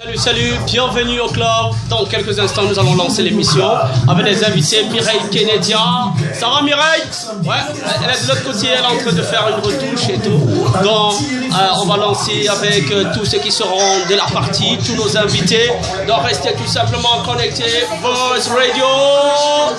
Salut, salut, bienvenue au club. Dans quelques instants, nous allons lancer l'émission avec les invités Mireille Kenedia. Ça va Mireille? Ouais, elle est de l'autre côté, elle est en train de faire une retouche et tout. Donc, on va lancer avec tous ceux qui seront de la partie, tous nos invités. Donc, restez tout simplement connectés. Voice Radio.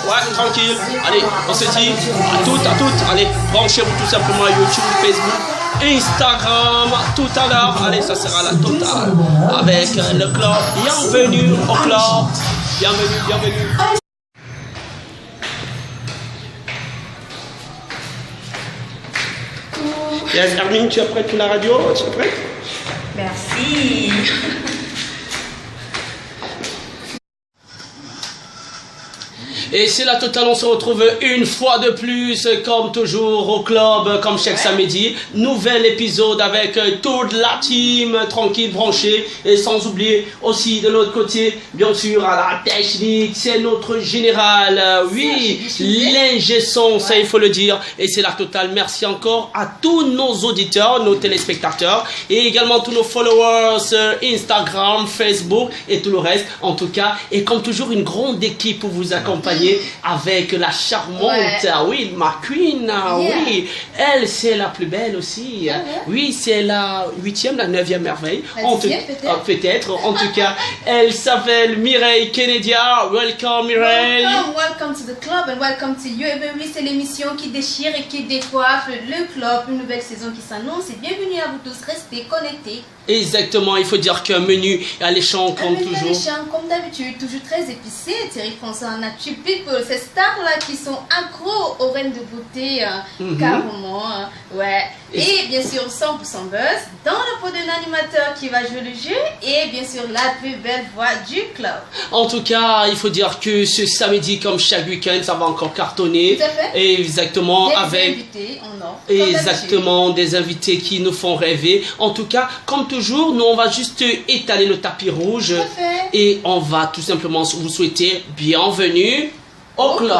Ouais, tranquille. Allez, on se dit à toutes. Allez, branchez-vous tout simplement à YouTube, Facebook, Instagram, tout à l'heure. Allez, ça sera la totale avec le club. Bienvenue au club. Bienvenue. Yes, Hermine, tu es prête pour la radio? Tu es prête? Merci. Et c'est la totale, on se retrouve une fois de plus, comme toujours, au club, comme chaque samedi. Nouvel épisode avec toute la team, tranquille, branchée. Et sans oublier aussi de l'autre côté, bien sûr, à la technique, c'est notre général. Oui, l'ingé son, ça il faut le dire. Et c'est la totale. Merci encore à tous nos auditeurs, nos téléspectateurs. Et également tous nos followers, Instagram, Facebook et tout le reste. En tout cas, et comme toujours, une grande équipe pour vous accompagner. Avec la charmante, oui, ma queen, oui, elle c'est la plus belle aussi, oui, c'est la 8e, la 9e merveille, peut-être, en tout cas, elle s'appelle Mireille Kenedia. Welcome Mireille. Welcome to the club and welcome to you. Et bien oui, c'est l'émission qui déchire et qui décoiffe le club, une nouvelle saison qui s'annonce et bienvenue à vous tous, restez connectés. Exactement, il faut dire qu'un menu alléchant comme toujours. Alléchant comme d'habitude, toujours très épicé. Thierry François en a tué people, ces stars-là qui sont accros aux reines de beauté, carrément, ouais. Et bien sûr 100% buzz, dans la peau d'un animateur qui va jouer le jeu et bien sûr la plus belle voix du club. En tout cas, il faut dire que ce samedi, comme chaque week-end, ça va encore cartonner. Tout à fait. Et exactement, des avec invités en or. Exactement, des invités qui nous font rêver. En tout cas, comme toujours, nous on va juste étaler le tapis rouge et on va tout simplement vous souhaiter bienvenue au club.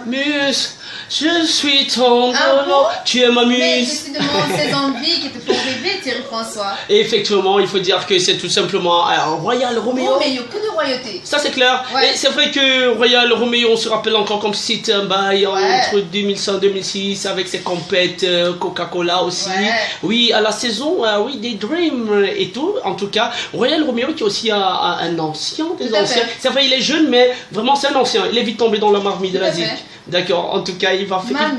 Muse, je suis ton tu es ma muse. Mais décidément, ces envies qui te font rêver, Thierry François. Et effectivement, il faut dire que c'est tout simplement Royal Romeo. Roméo, que de royauté. Ça c'est clair. Ouais. Et c'est vrai que Royal Romeo, on se rappelle encore comme si c'était un bail entre 2005-2006 avec ses compètes Coca-Cola aussi. Ouais. Oui, à la saison, oui, des Dreams et tout. En tout cas, Royal Romeo qui est aussi un ancien des anciens. C'est vrai, il est jeune, mais vraiment c'est un ancien. Il est vite tombé dans la marmite de la zik. D'accord, en tout cas, il va faire...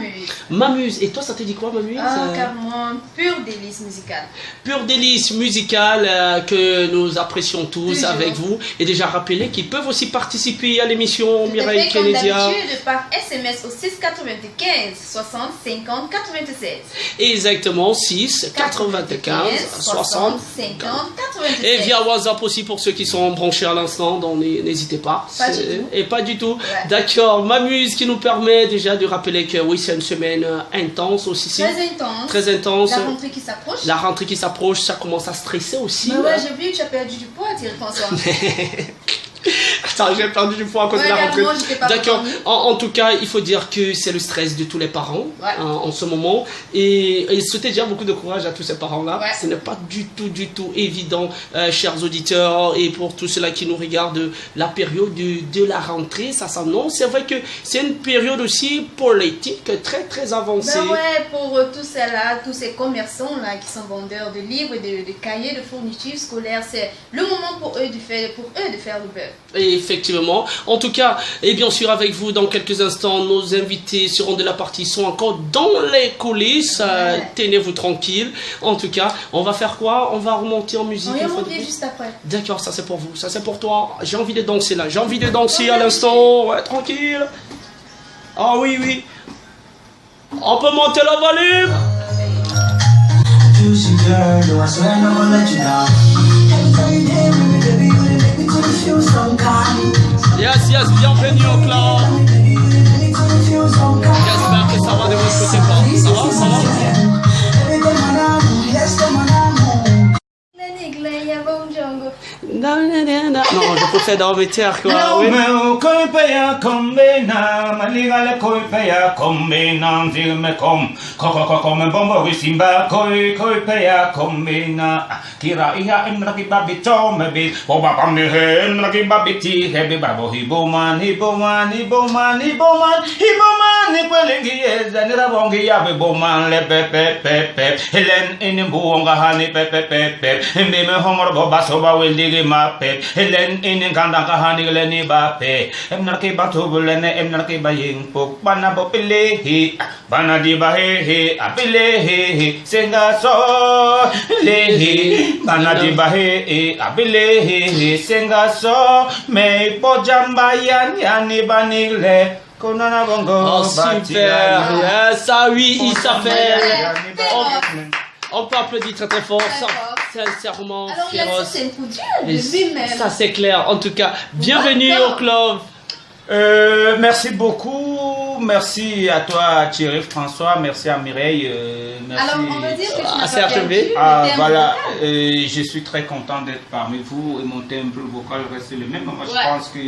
Mamuse. Et toi, ça te dit quoi, Mamuse? Carrément, pur délice musical. Pur délice musical que nous apprécions tous avec vous. Et déjà rappeler qu'ils peuvent aussi participer à l'émission Mireille Kenedia. Comme d'habitude, par SMS au 6 95 60 50 96. Exactement, 6 95 60 50 96. Et via WhatsApp aussi pour ceux qui sont branchés à l'instant, donc n'hésitez pas. Pas du tout. Ouais. D'accord, Mamuse qui nous permet déjà de rappeler que oui, c'est une semaine intense aussi. Très intense. La rentrée qui s'approche. La rentrée qui s'approche, ça commence à stresser aussi. Mais ouais, j'ai vu que tu as perdu du poids, Thierry François. Attends, j'ai perdu du poids à cause de la rentrée. D'accord. En tout cas, il faut dire que c'est le stress de tous les parents en ce moment. Et souhaiter déjà beaucoup de courage à tous ces parents-là. Ce n'est pas du tout évident, chers auditeurs, et pour tous ceux-là qui nous regardent, la période de la rentrée, ça s'annonce. C'est vrai que c'est une période aussi politique très avancée. Ben ouais, pour tous ceux-là, tous ces commerçants-là qui sont vendeurs de livres, de cahiers, de fournitures scolaires, c'est le moment pour eux de faire le beurre. Et effectivement, en tout cas, et bien sûr avec vous dans quelques instants, nos invités seront de la partie, sont encore dans les coulisses, tenez-vous tranquille. En tout cas, on va faire quoi? On va remonter en musique. On va remonter juste après. D'accord, ça c'est pour vous, ça c'est pour toi. J'ai envie de danser là, j'ai envie de danser à l'instant, ouais, tranquille. Ah oui. On peut monter le volume. Yes, bienvenue au club. J'espère que ça va de votre côté. Ça va? combena. Non, je préfère dans mes terres, quoi. No Oui. me coipea combena, maliga le coipea combena, me com, come bombo simba coipea combena, kira iha emraki babito mebi, boba pamhe emraki babiti, hebi babo hiboman, nipelingi eza bongi yabe boman le pepe, helen inimbuonga hani pepe, mbime homor boba soba wildigi ma pep, helen inikanda kahani leni bape, emnarki batubulene emnarki baying puk, bana bopilehi, bana dibahehe, apilehi, senga so, lehi, bana dibahehe, apilehi, senga so, me pojambayan yani banile. Oh, super! Yes, ça oui, il s'appelle. On peut applaudir très très fort, sincèrement. Alors, il a dit c'est une couture de lui-même. Ça, c'est clair. En tout cas, bienvenue au club. Merci beaucoup. Merci à toi, Thierry François. Merci à Mireille. Merci. Alors, on va dire que tu n'as pas perdu voilà. Je suis très content d'être parmi vous et mon timbre vocal reste le même. Moi, je pense que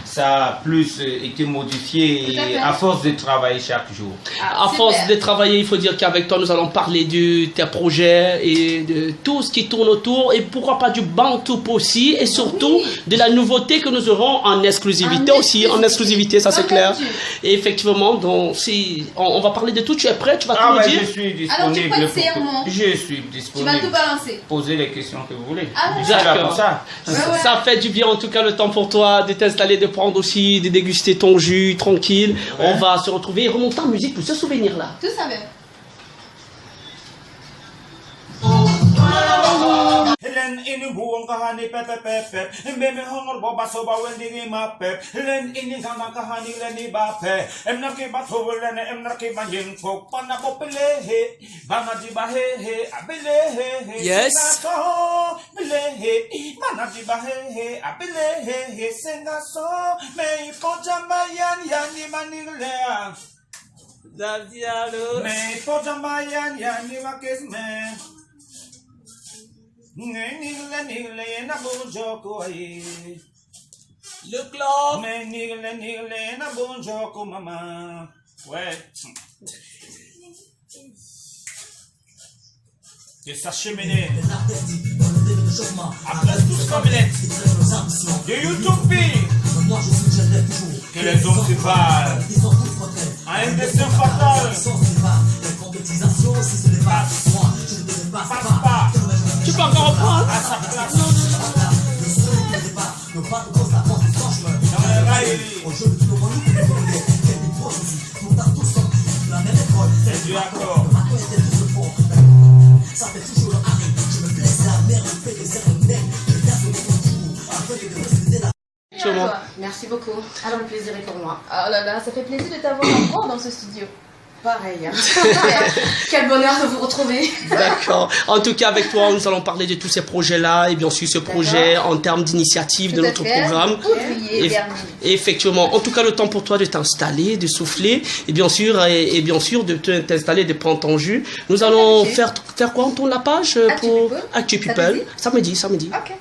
ça a plus été modifié à force de travailler chaque jour. À force de travailler, il faut dire qu'avec toi, nous allons parler de tes projets et de tout ce qui tourne autour. Et pourquoi pas du Bantou aussi. Et surtout, de la nouveauté que nous aurons en exclusivité aussi. En exclusivité, ça c'est clair. Et effectivement, donc, si on va parler de tout, tu es prêt, tu vas tout nous dire. Je suis disponible. Alors, tu peux serment. Je suis disponible. Tu vas tout balancer. Posez les questions que vous voulez. D'accord. Ça fait du bien en tout cas le temps pour toi de t'installer, de prendre aussi, de déguster ton jus tranquille. On va se retrouver et remonter en musique pour ce souvenir là. Tout ça va. Helen ini buong kahani pepe, mbeme hongor boba soba wendigi mape. Helen ini ganda kahani leni bape. Emnaki batubulene emnaki banjing pok pana popelehe, bana dibahehe abelehe. Yes. Belehe, bana dibahehe abelehe. Sengaso me pojambayan yani manilea. Me pojambayan yani wakesme. Le club. Maman. Ouais. De sa cheminée. Après tout ce de YouTube. Que les hommes se parlent. À une destin fatal. Passe pas. Tu peux encore reprendre à sa place. Dans les rails. C'est du accord. Merci beaucoup. Alors le plaisir est pour moi. Oh là là, ça fait plaisir de t'avoir encore dans ce studio. Pareil. Hein. Quel bonheur de vous retrouver. D'accord. En tout cas, avec toi, nous allons parler de tous ces projets-là et bien sûr ce projet en termes d'initiative de notre programme. Et effectivement, en tout cas, le temps pour toi de t'installer, de souffler et bien sûr de t'installer, de prendre ton jus. Nous allons faire quoi? On tourne la page pour Actu People. Samedi. Ok.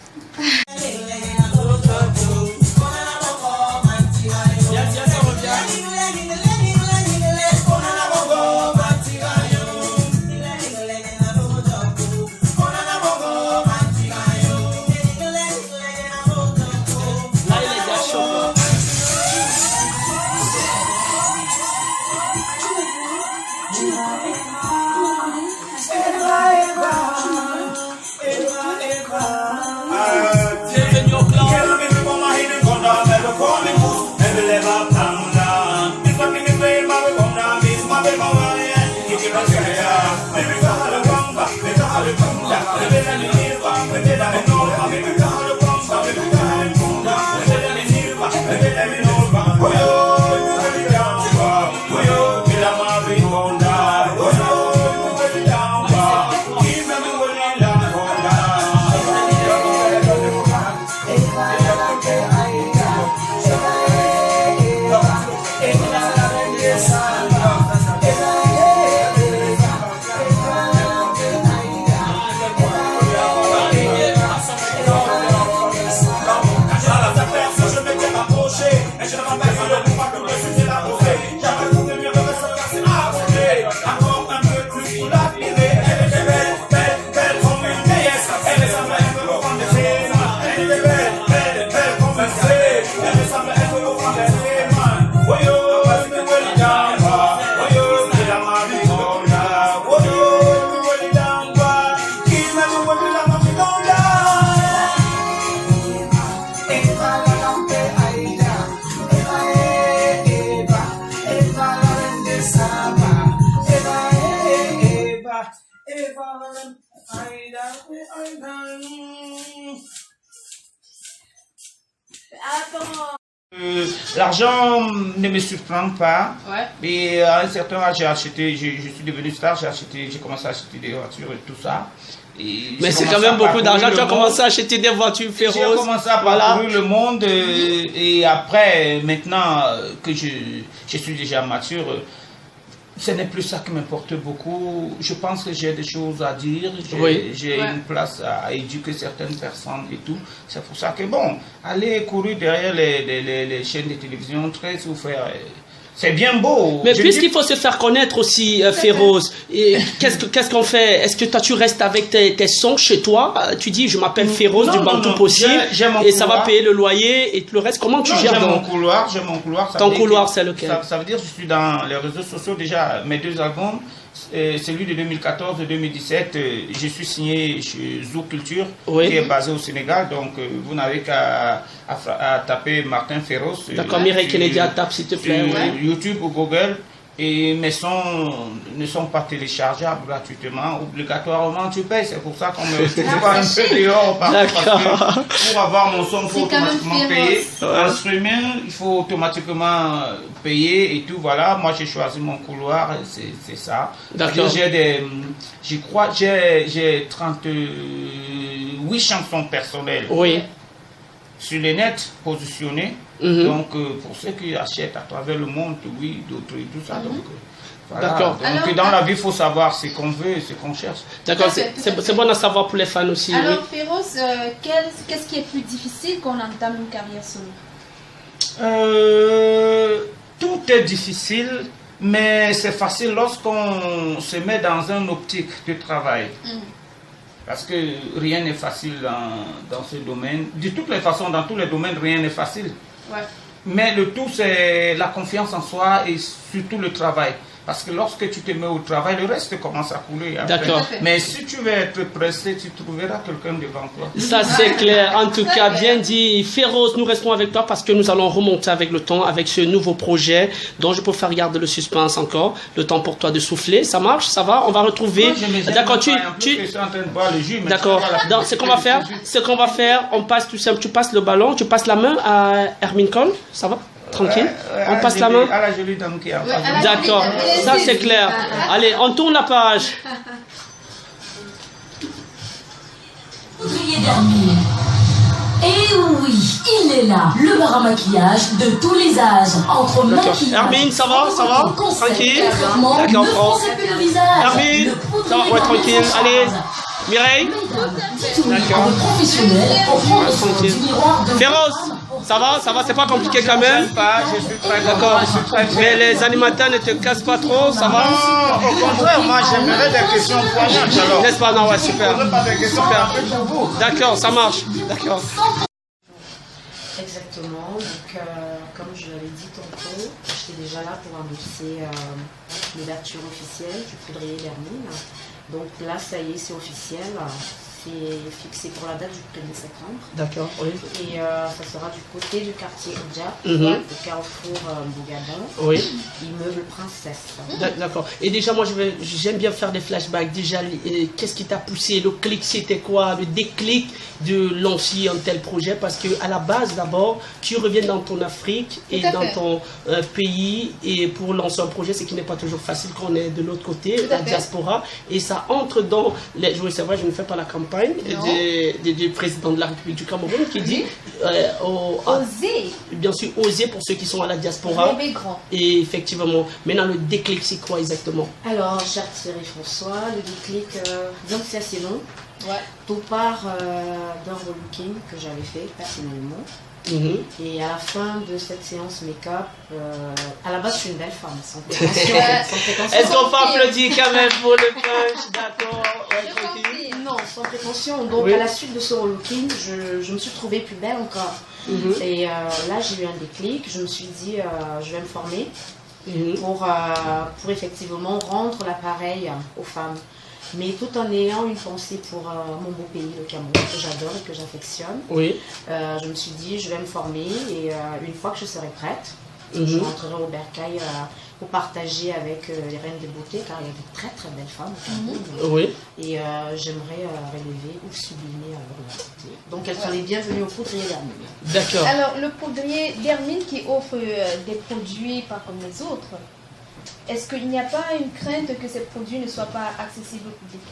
L'argent ne me surprend pas. Ouais. Mais à un certain âge, j'ai acheté, je suis devenu star, j'ai commencé à acheter des voitures et tout ça. Et mais c'est quand même beaucoup d'argent. Tu as commencé à acheter des voitures féroces. J'ai commencé à parcourir le monde et après, maintenant que je suis déjà mature, ce n'est plus ça qui m'importe beaucoup. Je pense que j'ai des choses à dire. J'ai une place à éduquer certaines personnes et tout. C'est pour ça que bon, aller courir derrière les chaînes de télévision, très souffert. C'est bien beau. Mais puisqu'il faut se faire connaître aussi, Féroz, qu'est-ce qu'on fait? Est-ce que toi tu restes avec tes sons chez toi? Tu dis je m'appelle Féroz du Bantou possible et ça va payer le loyer et le reste. Comment tu gères? J'ai mon couloir. Ton couloir, c'est lequel? Ça veut dire que je suis dans les réseaux sociaux déjà. Mes deux albums, celui de 2014 et 2017, je suis signé chez Zoo Culture, qui est basé au Sénégal. Donc vous n'avez qu'à taper Martin Féroz. D'accord, Mireille Kennedy, tape s'il te plaît. YouTube ou Google. Et mes sons ne sont pas téléchargeables gratuitement. Obligatoirement, tu payes. C'est pour ça qu'on me trouve un peu dehors. Parce que pour avoir mon son, il faut automatiquement payer. En streaming, il faut automatiquement payer et tout. Voilà, moi j'ai choisi mon couloir. C'est ça. D'accord. Je crois j'ai 38 chansons personnelles. Oui. Sur les nets positionnés. Donc, pour ceux qui achètent à travers le monde, oui, d'autres et tout ça. Donc, voilà. D'accord. Donc, dans la vie, il faut savoir ce qu'on veut, ce qu'on cherche. D'accord, c'est bon à savoir pour les fans aussi. Alors, Féroz, qu'est-ce qui est plus difficile quand on entame une carrière solo? Tout est difficile, mais c'est facile lorsqu'on se met dans une optique de travail. Parce que rien n'est facile dans ce domaine. De toutes les façons, dans tous les domaines, rien n'est facile. Ouais. Mais le tout, c'est la confiance en soi et surtout le travail. Parce que lorsque tu te mets au travail, le reste commence à couler. D'accord. Mais si tu veux être pressé, tu trouveras quelqu'un devant toi. Ça, c'est clair. En tout cas, bien dit. Féroz, nous restons avec toi parce que nous allons remonter avec le temps, avec ce nouveau projet dont je peux faire garder le suspense encore. Le temps pour toi de souffler. Ça marche? Ça va? On va retrouver. D'accord, je suis en train de boire le jus. D'accord. Ce qu'on va faire, on passe tout simple. Tu passes le ballon, tu passes la main à Hermine Cole. Ça va? Tranquille. On passe la main. À la jolie dame qui est en face. D'accord. Ça, c'est clair. Allez, on tourne la page. Ouvrier d'Hermine. Et oui, il est là, le bar à maquillage de tous les âges, entre maquillage, Hermine, ça va? Tranquille. D'accord, Hermine, ça va? Ouais, tranquille. Allez, Mireille. D'accord. Féroz, ça va? C'est pas compliqué quand même? Je suis très d'accord. Mais les animateurs ne te cassent pas trop, ça va? Non, au contraire, moi j'aimerais des questions poignantes alors. N'est-ce pas? Non, ouais, super. Super. D'accord, ça marche. D'accord. Exactement, donc comme je l'avais dit tantôt, j'étais déjà là pour annoncer l'ouverture officielle du poudrier d'Hermine. Donc là, ça y est, c'est officiel. C'est fixé pour la date du 1er septembre. D'accord, oui. Et ça sera du côté du quartier Odja, le carrefour Bougadon, oui. immeuble Princesse. D'accord. Et déjà, moi, j'aime bien faire des flashbacks. Déjà, qu'est-ce qui t'a poussé? Le clic, c'était quoi? Le déclic de lancer un tel projet? Parce qu'à la base, d'abord, tu reviens dans ton Afrique et dans ton pays. Et pour lancer un projet, c'est qui n'est pas toujours facile quand on est de l'autre côté, la diaspora. Et ça entre dans... Oui, c'est vrai, je ne fais pas la campagne du président de la République du Cameroun qui dit oser. Bien sûr, oser pour ceux qui sont à la diaspora. Et effectivement, maintenant le déclic, c'est quoi exactement? Alors, cher Thierry François, le déclic, donc c'est assez long. Ouais. Tout part d'un relooking que j'avais fait personnellement. Et à la fin de cette séance make-up, à la base je suis une belle femme, sans prétention. Est-ce qu'on peut applaudir quand même pour le punch? D'accord. Non, sans prétention. Donc à la suite de ce relooking, je me suis trouvée plus belle encore. Et là j'ai eu un déclic, je me suis dit je vais me former pour effectivement rendre l'appareil aux femmes. Mais tout en ayant une pensée pour mon beau pays, le Cameroun, que j'adore et que j'affectionne. Oui. Je me suis dit, je vais me former et une fois que je serai prête, Je rentrerai au bercail pour partager avec les reines de beauté, car il y a de très très belles femmes au Cameroun. Oui. Et j'aimerais relever ou sublimer leur identité. Donc elles sont les bienvenues au poudrier d'Hermine. D'accord. Alors, le poudrier d'Hermine qui offre des produits pas comme les autres, est-ce qu'il n'y a pas une crainte que ces produits ne soient pas accessibles au public?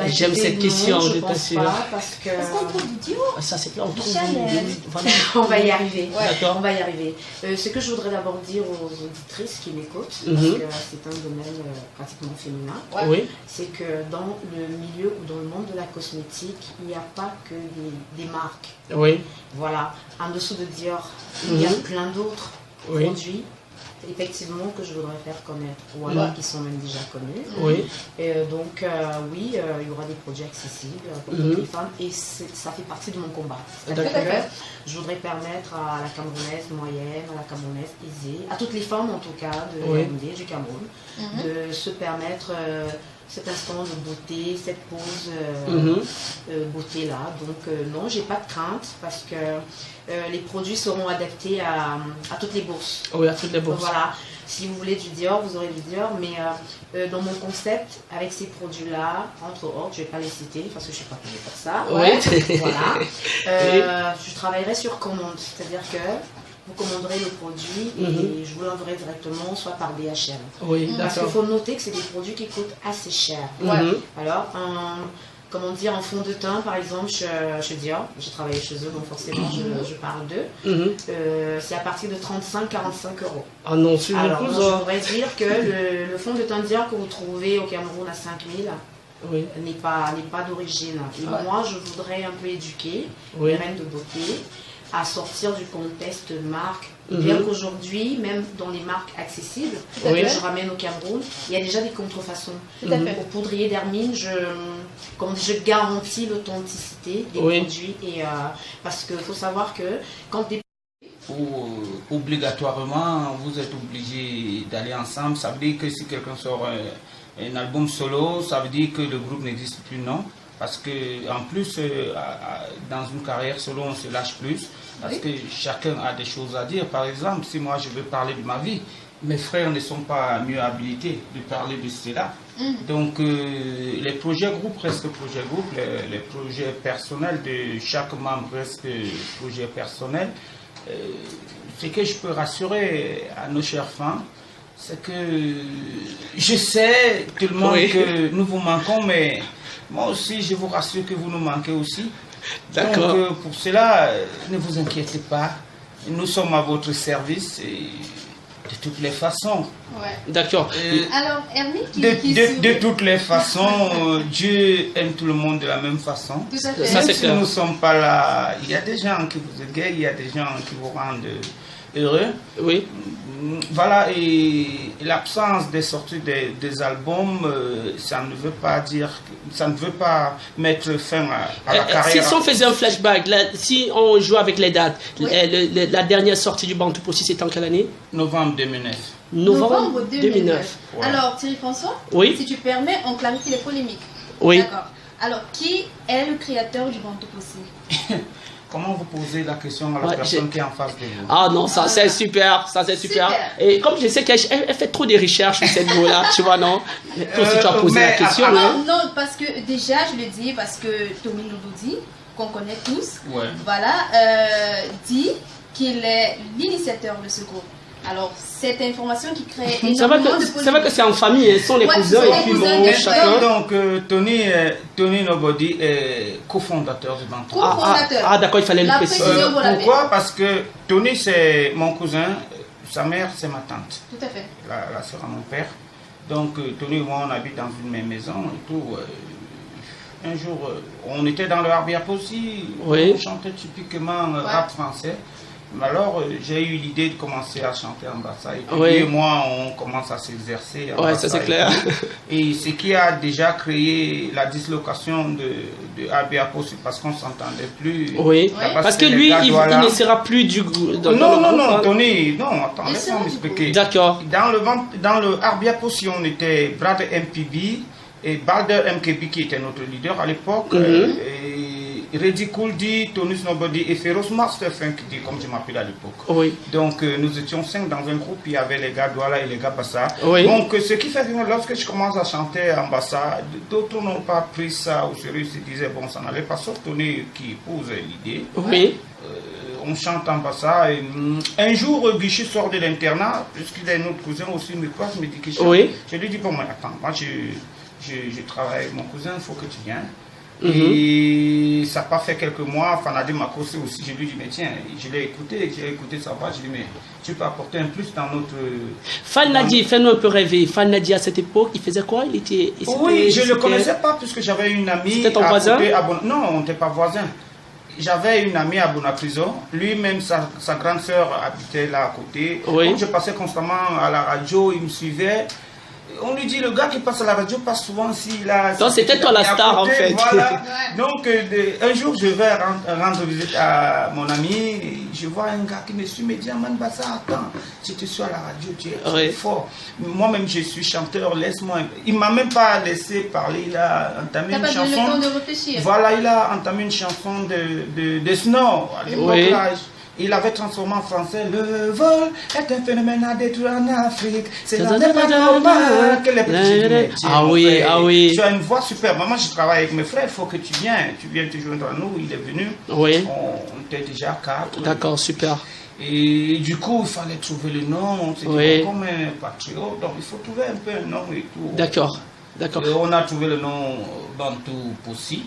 J'aime cette question, je je pense t'assure. pas, parce que... Est-ce qu'on trouve du Dior? Ça, c'est là, on trouve Chanel. Voilà. On va y arriver. D'accord. On va y arriver. Ce que je voudrais d'abord dire aux auditrices qui m'écoutent, parce que c'est un domaine pratiquement féminin, Oui. c'est que dans le milieu ou dans le monde de la cosmétique, il n'y a pas que des marques. Oui. Voilà. En dessous de Dior, il y a plein d'autres produits, effectivement, que je voudrais faire connaître, ou alors qui sont même déjà connus. Oui. Et donc, oui, il y aura des produits accessibles pour toutes les femmes, et ça fait partie de mon combat. C'est-à-dire que je voudrais permettre à la Camerounaise moyenne, à la Camerounaise aisée, à toutes les femmes en tout cas de Yaoundé, du Cameroun, de se permettre cet instant de beauté, cette pause beauté-là. Donc non, j'ai pas de crainte, parce que les produits seront adaptés à toutes les bourses. Oui, à toutes les bourses. Voilà. Si vous voulez du Dior, vous aurez du Dior, mais dans mon concept, avec ces produits-là, entre autres, je ne vais pas les citer parce que je ne suis pas payée pour ça. Oui. Voilà. Je travaillerai sur commande, c'est-à-dire que vous commanderez le produit et je vous l'enverrai directement, soit par DHL. Oui, parce qu'il d'accord. faut noter que c'est des produits qui coûtent assez cher. Alors, comment dire, en fond de teint, par exemple, chez Dior, j'ai travaillé chez eux, donc forcément je parle d'eux, c'est à partir de 35-45 euros. Ah non, c'est alors, beaucoup je ça. voudrais dire que le fond de teint Dior que vous trouvez au Cameroun à 5000 n'est pas d'origine. Et moi, je voudrais un peu éduquer les reines de beauté à sortir du contexte marque. Bien qu'aujourd'hui, même dans les marques accessibles que je ramène au Cameroun, il y a déjà des contrefaçons. Au poudrier d'Hermine, je garantis l'authenticité des produits. Et, parce qu'il faut savoir que quand des obligatoirement, vous êtes obligés d'aller ensemble. Ça veut dire que si quelqu'un sort un album solo, ça veut dire que le groupe n'existe plus, non? Parce que en plus, dans une carrière solo, on se lâche plus. Parce que chacun a des choses à dire. Par exemple, si moi je veux parler de ma vie, mes frères ne sont pas mieux habilités de parler de cela. Donc les projets groupes restent projets groupes, les projets personnels de chaque membre restent projets personnels. Ce que je peux rassurer à nos chères femmes, c'est que je sais tout le monde que nous vous manquons, mais moi aussi je vous rassure que vous nous manquez aussi. D'accord. Donc pour cela, ne vous inquiétez pas, nous sommes à votre service et de toutes les façons. D'accord. Alors, Hermine, de toutes les façons, Dieu aime tout le monde de la même façon. Tout à fait. Ça, c'est clair. Nous ne sommes pas là. Il y a des gens qui vous égayent, il y a des gens qui vous rendent heureux. Oui. Voilà, et l'absence des sorties des albums, ça ne veut pas dire, ça ne veut pas mettre fin à la carrière. Si on faisait un flashback, là, si on joue avec les dates, la dernière sortie du Bantou Possi, c'était en quelle année? Novembre 2009. Novembre 2009. Ouais. Alors, Thierry François, si tu permets, on clarifie les polémiques. Oui. D'accord. Alors, qui est le créateur du Bantou Possi? Comment vous posez la question à la personne qui est en face de vous? Ah non, ça c'est super, ça c'est super. Et comme je sais qu'elle fait trop de recherches sur cette voix-là, tu vois, non? Toi aussi tu as posé la question. Non, parce que déjà, je le dis, parce que Tommy Loudoudi, qu'on connaît tous, voilà, dit qu'il est l'initiateur de ce groupe. Alors, cette information qui crée énormément de polémiques. C'est vrai que c'est en famille, ils sont les cousins et puis bon, chacun. Donc, Tony Nobody est cofondateur du Bantou. Ah d'accord, il fallait le préciser. Pourquoi? Parce que Tony, c'est mon cousin, sa mère, c'est ma tante. Tout à fait. La sœur à mon père. Donc, Tony et moi, on habite dans une même maison et tout. Un jour, on était dans le Arbia aussi, on chantait typiquement rap français. Mais alors, j'ai eu l'idée de commencer à chanter en Bassa. Et puis, lui et moi, on commence à s'exercer. Oui, ça c'est clair. Et ce qui a déjà créé la dislocation de Abiapo, c'est parce qu'on ne s'entendait plus. Oui, parce que lui, il ne sera plus du groupe. Non, Tony, non, attends, laisse-moi m'expliquer. D'accord. Dans le Abiapo, si on était Brad MPB et Balder MKB qui était notre leader à l'époque, et Reddy Cool D, Tonus Nobody et Feroz Master Funk D, comme je m'appelle à l'époque. Oui. Donc nous étions 5 dans un groupe, il y avait les gars Douala et les gars Bassa. Oui. Donc ce qui fait que lorsque je commence à chanter en Bassa, d'autres n'ont pas pris ça au sérieux, ils se disaient bon, ça n'allait pas, sauf Tony qui pose l'idée. Oui. On chante en Bassa et un jour Guichet sort de l'internat, puisqu'il est notre cousin aussi, me croise, me dit qu'il chante. Oui. Je lui dis bon, moi attends, moi je travaille avec mon cousin, il faut que tu viennes. Et ça n'a pas fait quelques mois, Fanadi m'a causé aussi, je lui dis mais tiens, j'ai écouté sa voix, je lui dis mais tu peux apporter un plus dans notre... Falnadi, fais-nous un peu rêver. Falnadi à cette époque, il faisait quoi? Oui, je ne le connaissais pas puisque j'avais une amie... C'était ton voisin? Non, on n'était pas voisins. J'avais une amie à Bonaprison, lui-même sa grande sœur habitait là à côté. Oui. Comme je passais constamment à la radio, il me suivait. On lui dit, le gars qui passe à la radio passe souvent ici, là. Donc c'était toi la star en fait. Voilà. Donc un jour, je vais rendre visite à mon ami. Je vois un gars qui me suit, me dit, Man Bassa, attends, tu te suis à la radio, tu es fort. Moi-même, je suis chanteur, laisse-moi. Il ne m'a même pas laissé parler, il a entamé une chanson. T'as pas donné le temps de réfléchir. Voilà, il a entamé une chanson de Snow. À l'époque, Oui. là, il avait transformé en français. Le vol est un phénomène à détruire en Afrique. C'est pas normal que les petits... Ah oui, ah oui. Tu as une voix super. Maman, je travaille avec mes frères, il faut que tu viennes te joindre à nous. Il est venu. Oui. On était déjà 4. D'accord, super. Et du coup, il fallait trouver le nom. C'était Oui. comme un patriote. Donc, il faut trouver un peu un nom et tout. D'accord, d'accord. Et on a trouvé le nom Bantou Possi.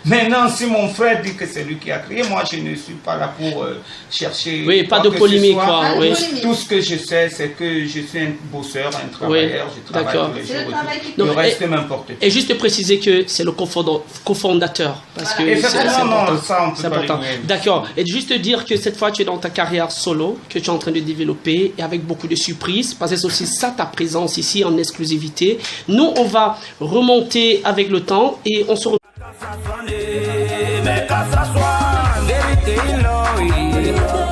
Maintenant, si mon frère dit que c'est lui qui a créé, moi je ne suis pas là pour chercher. Oui, pas de polémique, quoi. Oui. Tout ce que je sais, c'est que je suis un bosseur, un travailleur, je travaille d'accord. tous les C'est jours. le travail qui Le Donc, reste m'importe. Et juste préciser que c'est le cofondateur. Parce que c'est Effectivement, important. non, ça on peut C'est pas important. l'ignorer. D'accord. Et juste dire que cette fois, tu es dans ta carrière solo, que tu es en train de développer, et avec beaucoup de surprises, parce que c'est aussi ça ta présence ici en exclusivité. Nous, on va remonter avec le temps et on se retrouve. Mais qu'à ça soit vérité, vérité, mais tout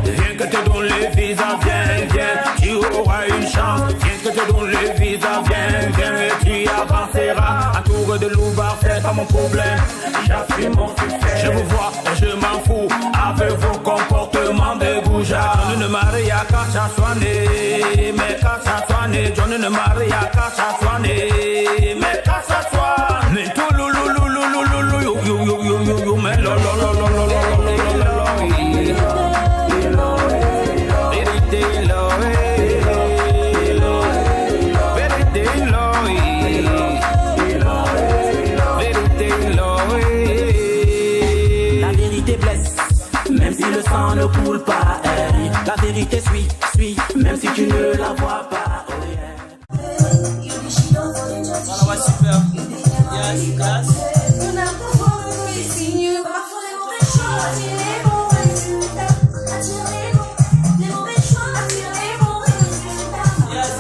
viens que te donne les visas, viens, tu auras une chance, viens que te donne les visas, viens, et tu avanceras. Entouré de loupards, c'est pas mon problème, j'assume mon succès. Je vous vois et je m'en fous, avec vos comportements de goujats. John ne marie à Kacha Soane, mais Kacha Soane, John ne marie à Kacha Soane, mais Kacha Soane, mais tout yo, mais la vérité blesse, même si le sang ne coule pas. La vérité suit, même si tu ne la vois pas. Oh yeah. Voilà, ouais, super. Yes, yes.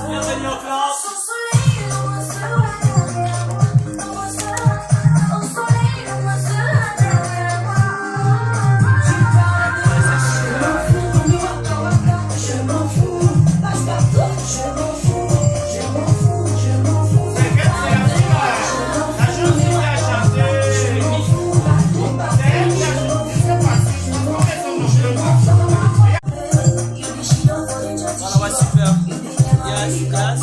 Bienvenue en classe. Voilà, ouais, super. Yes, yes.